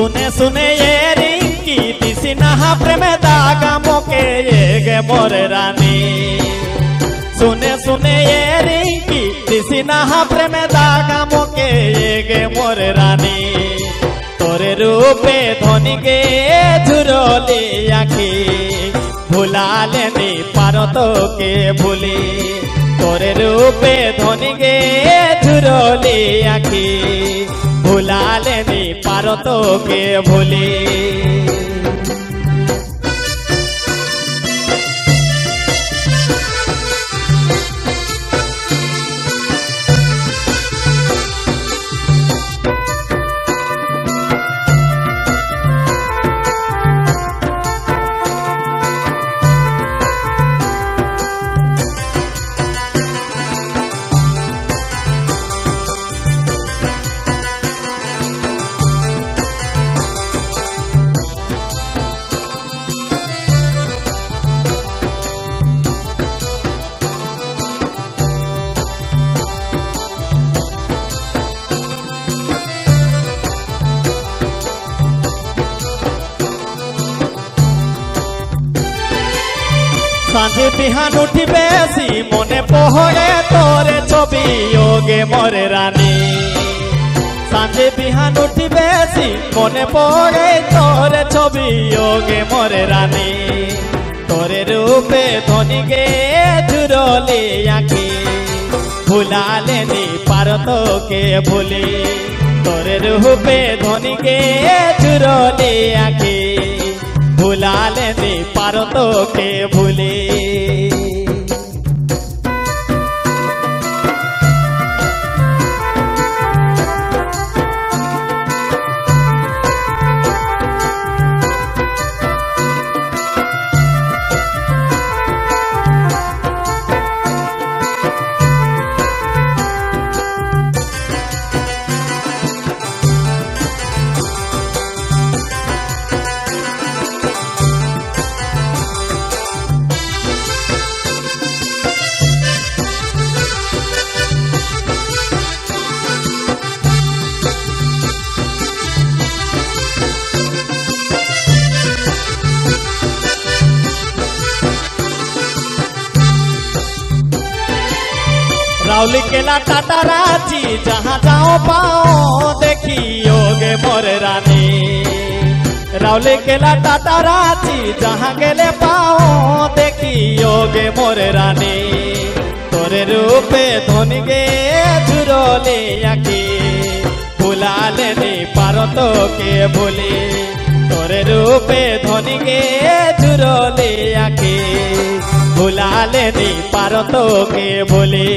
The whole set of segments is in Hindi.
सुने सुने ये रिंकी दिसी नहा प्रेम दागा मोके ये गे मोर रानी सुने सुने ये रिंकी दिसी नहा प्रेम दागा मोके ये गे मोर रानी तोरे रूपे धोनी गे झुरोली आखी भुला लेनी पारो तो के भूली तोरे रूपे धोनी गे झुरोली आखी भुला लेनी पारो तो के भूली सांझे बिहान उठी बेसी मने पहरे तोरे छवि योगे मोरे रानी सांझे बिहान उठी बेसी मने पहरे तोरे छवि योगे मोरे रानी तोरे रूपे धोनी गे झुरोली आखी भुला लेनी पारो तो के भूली तोरे रूपे धोनी गे झुरोली आखी भुला लेनी पारो तो के भूली राउली केला टाटा रांची जहाँ जाओ पाओ देखियोगे मोर रानी राउली केला टाटा रांची जहाँ गेले पाओ देखियोगे मोर रानी तोरे रूपे धोनी गे झुरोली आखी भुला लेनी पारो तो के भूली तोरे रूपे धोनी गे झुरोली आखी भुला लेनी पारो तो के भूली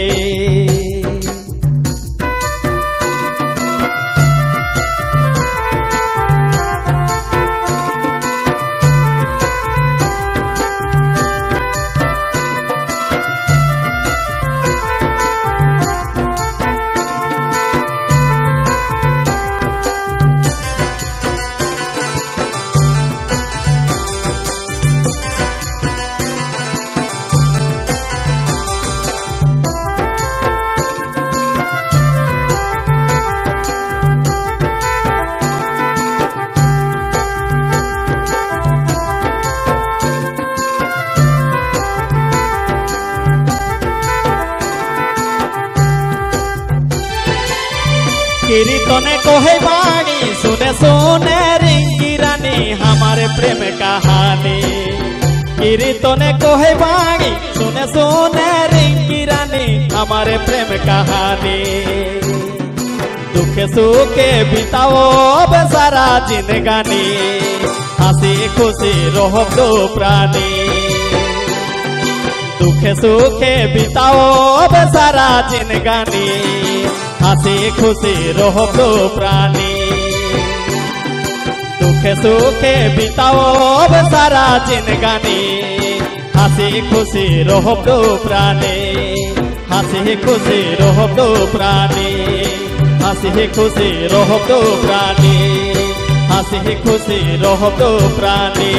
कीर्तने कोहे बाणी सुने सुने रिंकी रानी हमारे प्रेम कहानी कीर्तने कोहे बाणी सुने सुने रिंकी रानी हमारे प्रेम कहानी दुख सुखे बिताओ बेसारा जिंदगानी हंसी खुशी रहो दो प्राणी दुख सुखे बिताओ बेसारा जिंदगानी हंसी खुशी रहो दो प्राणी दुख सुखे बिताओ सारा जिंदगानी हंसी खुशी रहो दो प्राणी हंसी खुशी रहो दो प्राणी हंसी खुशी रहो दो प्राणी हंसी खुशी रहो दो प्राणी।